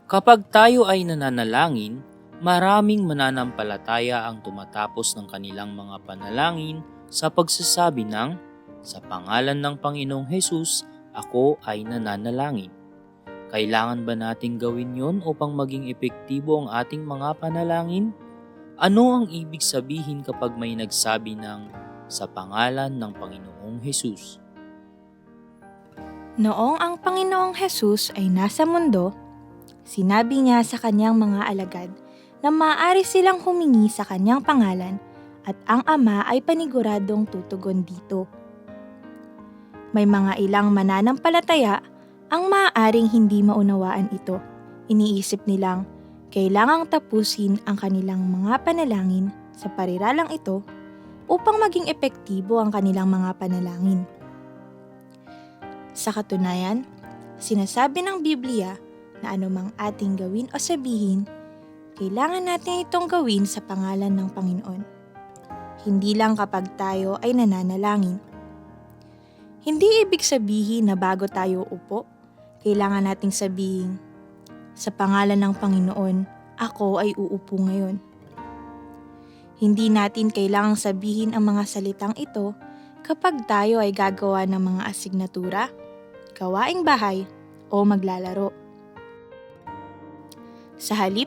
Kapag tayo ay nananalangin, maraming mananampalataya ang tumatapos ng kanilang mga panalangin sa pagsasabi ng, "Sa pangalan ng Panginoong Hesus, ako ay nananalangin." Kailangan ba nating gawin yon upang maging epektibo ang ating mga panalangin? Ano ang ibig sabihin kapag may nagsabi ng, "Sa pangalan ng Panginoong Hesus"? Noong ang Panginoong Hesus ay nasa mundo, sinabi niya sa kanyang mga alagad na maaari silang humingi sa kanyang pangalan at ang Ama ay paniguradong tutugon dito. May mga ilang mananampalataya ang maaaring hindi maunawaan ito. Iniisip nilang kailangang tapusin ang kanilang mga panalangin sa pariralang ito upang maging epektibo ang kanilang mga panalangin. Sa katunayan, sinasabi ng Biblia na anumang ating gawin o sabihin, kailangan natin itong gawin sa pangalan ng Panginoon. Hindi lang kapag tayo ay nananalangin. Hindi ibig sabihin na bago tayo upo, kailangan nating sabihin, "Sa pangalan ng Panginoon, ako ay uupo ngayon." Hindi natin kailangang sabihin ang mga salitang ito kapag tayo ay gagawa ng mga asignatura, gawaing bahay, o maglalaro. Sa halip,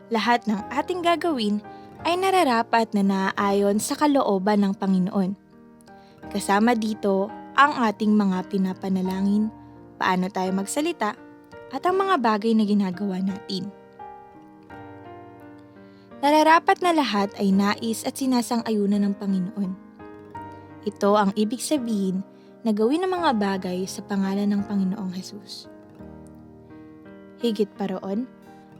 lahat ng ating gagawin ay nararapat na naaayon sa kalooban ng Panginoon. Kasama dito ang ating mga pinapanalangin, paano tayo magsalita, at ang mga bagay na ginagawa natin. Nararapat na lahat ay nais at sinasang-ayunan ng Panginoon. Ito ang ibig sabihin na gawin ang mga bagay sa pangalan ng Panginoong Hesus. Higit pa roon,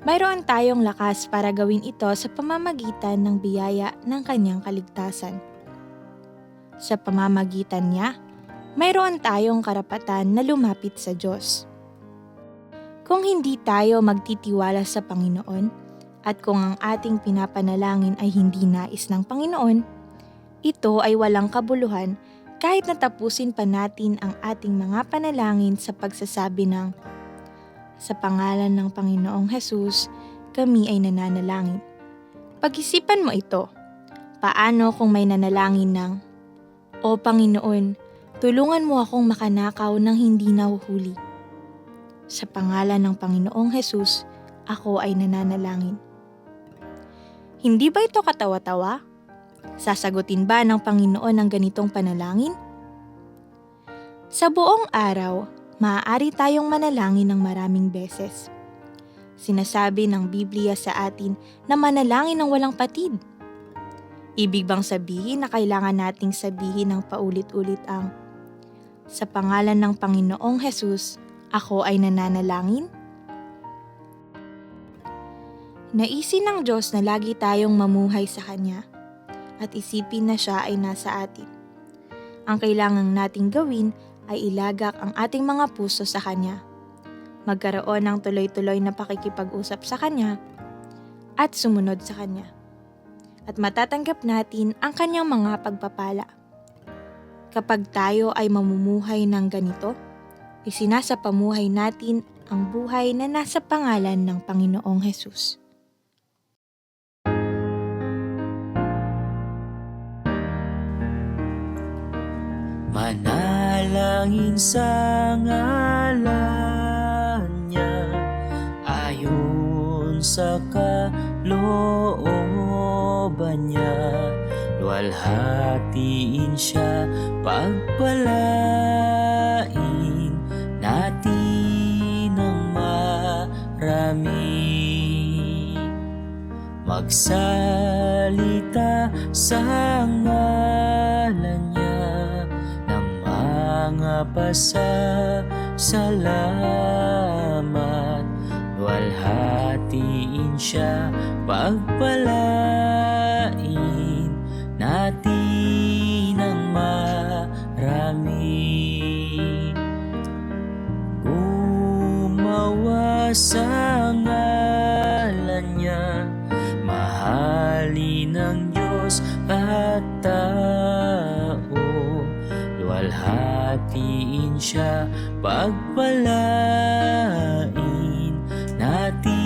mayroon tayong lakas para gawin ito sa pamamagitan ng biyaya ng kanyang kaligtasan. Sa pamamagitan niya, mayroon tayong karapatan na lumapit sa Diyos. Kung hindi tayo magtitiwala sa Panginoon, at kung ang ating pinapanalangin ay hindi nais ng Panginoon, ito ay walang kabuluhan kahit natapusin pa natin ang ating mga panalangin sa pagsasabi ng, "Sa pangalan ng Panginoong Hesus, kami ay nananalangin." Pag-isipan mo ito. Paano kung may nanalangin ng, "O Panginoon, tulungan mo akong makanakaw ng hindi nahuhuli. Sa pangalan ng Panginoong Hesus, ako ay nananalangin." Hindi ba ito katawa-tawa? Sasagutin ba ng Panginoon ang ganitong panalangin? Sa buong araw, maaari tayong manalangin ng maraming beses. Sinasabi ng Biblia sa atin na manalangin ng walang patid. Ibig bang sabihin na kailangan nating sabihin ng paulit-ulit ang, "Sa pangalan ng Panginoong Hesus, ako ay nananalangin"? Naisin ng Diyos na lagi tayong mamuhay sa Kanya at isipin na Siya ay nasa atin. Ang kailangan nating gawin ay ilagak ang ating mga puso sa Kanya, magkaroon ng tuloy-tuloy na pakikipag-usap sa Kanya at sumunod sa Kanya. At matatanggap natin ang Kanyang mga pagpapala. Kapag tayo ay mamumuhay ng ganito, isinasapamuhay natin ang buhay na nasa pangalan ng Panginoong Hesus. Manalangin sa ngalan niya, ayon sa kalooban niya. Luwalhatiin siya, pagpalain natin ng marami. Magsalita sa ngalan niya ng mga pasasalamat. Luwalhatiin siya, pagpalain natin ng marami. Gumawa sa ngalan niya, mahalin ng Diyos at tao. Luwalhatiin siya, pagpalain natin